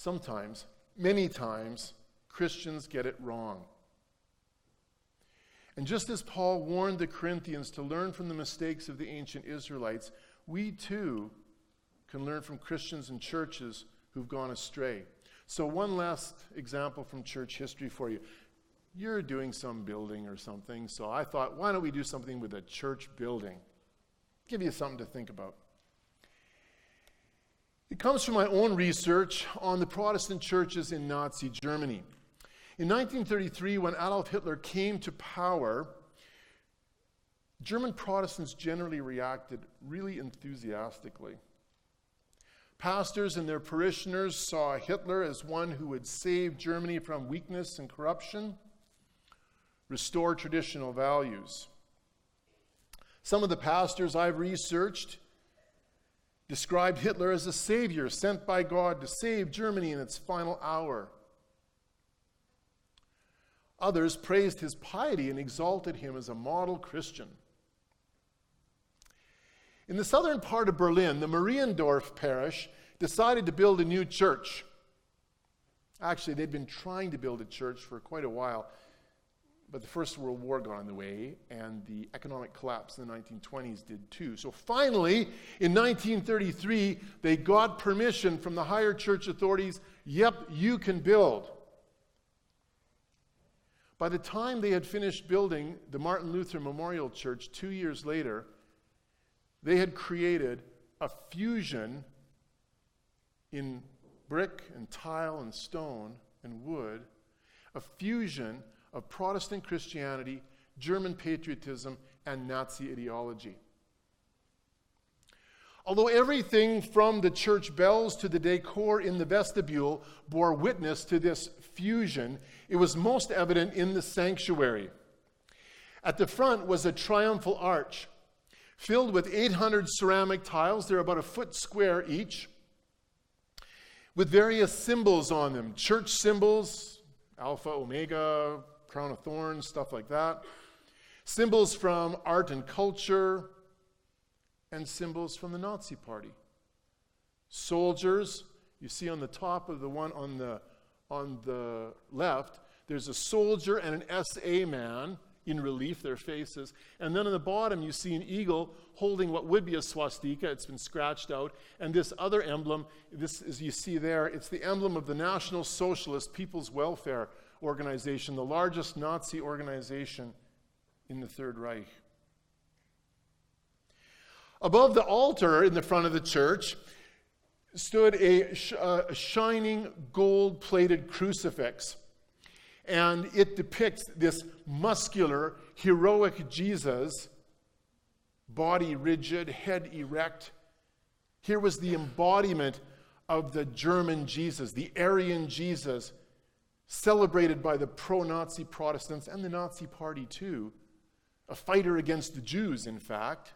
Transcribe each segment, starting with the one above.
sometimes, many times, Christians get it wrong. And just as Paul warned the Corinthians to learn from the mistakes of the ancient Israelites, we too can learn from Christians and churches who've gone astray. So one last example from church history for you. You're doing some building or something, so I thought, why don't we do something with a church building? Give you something to think about. It comes from my own research on the Protestant churches in Nazi Germany. In 1933, when Adolf Hitler came to power, German Protestants generally reacted really enthusiastically. Pastors and their parishioners saw Hitler as one who would save Germany from weakness and corruption, restore traditional values. Some of the pastors I've researched described Hitler as a savior sent by God to save Germany in its final hour. Others praised his piety and exalted him as a model Christian. In the southern part of Berlin, the Mariendorf parish decided to build a new church. Actually, they'd been trying to build a church for quite a while, but the First World War got in the way, and the economic collapse in the 1920s did too. So finally, in 1933, they got permission from the higher church authorities. Yep, you can build. By the time they had finished building the Martin Luther Memorial Church 2 years later, they had created a fusion in brick and tile and stone and wood, a fusion of Protestant Christianity, German patriotism, and Nazi ideology. Although everything from the church bells to the decor in the vestibule bore witness to this fusion, it was most evident in the sanctuary. At the front was a triumphal arch filled with 800 ceramic tiles. They're about a foot square each, with various symbols on them. Church symbols, Alpha, Omega, crown of thorns, stuff like that. Symbols from art and culture, and symbols from the Nazi Party. Soldiers, you see on the top of the one on the left, there's a soldier and an SA man in relief, their faces. And then on the bottom, you see an eagle holding what would be a swastika. It's been scratched out. And this other emblem, this, as you see there, it's the emblem of the National Socialist People's Welfare Organization, the largest Nazi organization in the Third Reich. Above the altar in the front of the church stood a shining gold-plated crucifix. And it depicts this muscular, heroic Jesus, body rigid, head erect. Here was the embodiment of the German Jesus, the Aryan Jesus, celebrated by the pro-Nazi Protestants and the Nazi Party too, a fighter against the Jews, in fact.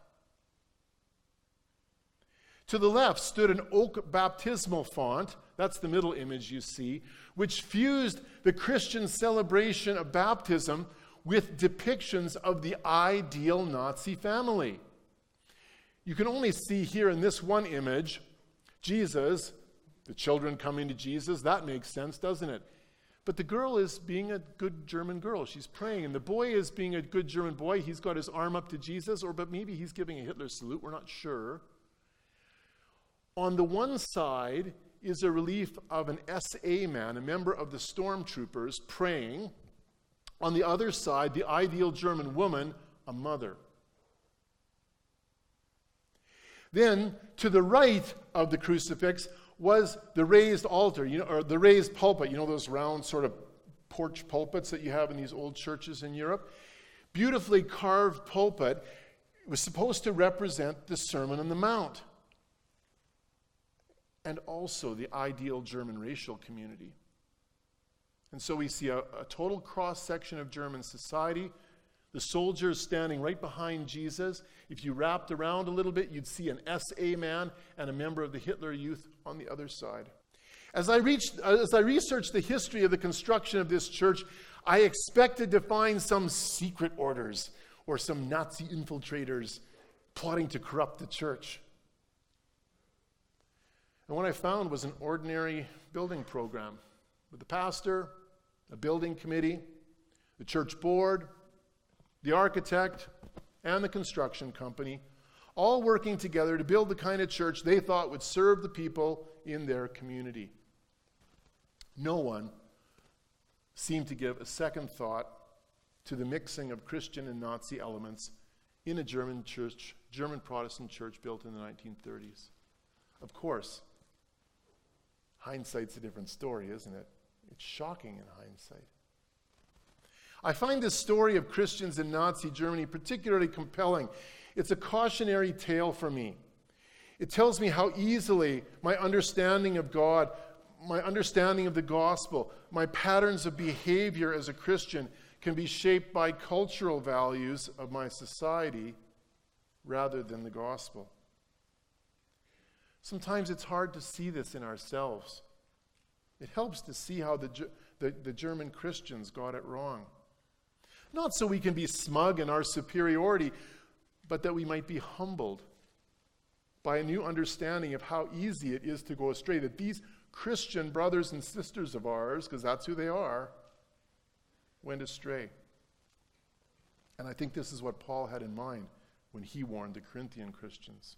To the left stood an oak baptismal font, that's the middle image you see, which fused the Christian celebration of baptism with depictions of the ideal Nazi family. You can only see here in this one image, Jesus, the children coming to Jesus. That makes sense, doesn't it? But the girl is being a good German girl. She's praying. And the boy is being a good German boy. He's got his arm up to Jesus, but maybe he's giving a Hitler salute. We're not sure. On the one side is a relief of an SA man, a member of the stormtroopers, praying. On the other side, the ideal German woman, a mother. Then, to the right of the crucifix was the raised altar, or the raised pulpit. You know those round sort of porch pulpits that you have in these old churches in Europe? Beautifully carved pulpit. It was supposed to represent the Sermon on the Mount, and also the ideal German racial community. And so we see a total cross-section of German society, the soldiers standing right behind Jesus. If you wrapped around a little bit, you'd see an SA man and a member of the Hitler Youth on the other side. As I researched the history of the construction of this church, I expected to find some secret orders or some Nazi infiltrators plotting to corrupt the church. And what I found was an ordinary building program with the pastor, a building committee, the church board, the architect, and the construction company, all working together to build the kind of church they thought would serve the people in their community. No one seemed to give a second thought to the mixing of Christian and Nazi elements in a German Protestant church built in the 1930s. Of course, hindsight's a different story, isn't it? It's shocking in hindsight. I find this story of Christians in Nazi Germany particularly compelling. It's a cautionary tale for me. It tells me how easily my understanding of God, my understanding of the gospel, my patterns of behavior as a Christian can be shaped by cultural values of my society rather than the gospel. Sometimes it's hard to see this in ourselves. It helps to see how the German Christians got it wrong. Not so we can be smug in our superiority, but that we might be humbled by a new understanding of how easy it is to go astray, that these Christian brothers and sisters of ours, because that's who they are, went astray. And I think this is what Paul had in mind when he warned the Corinthian Christians.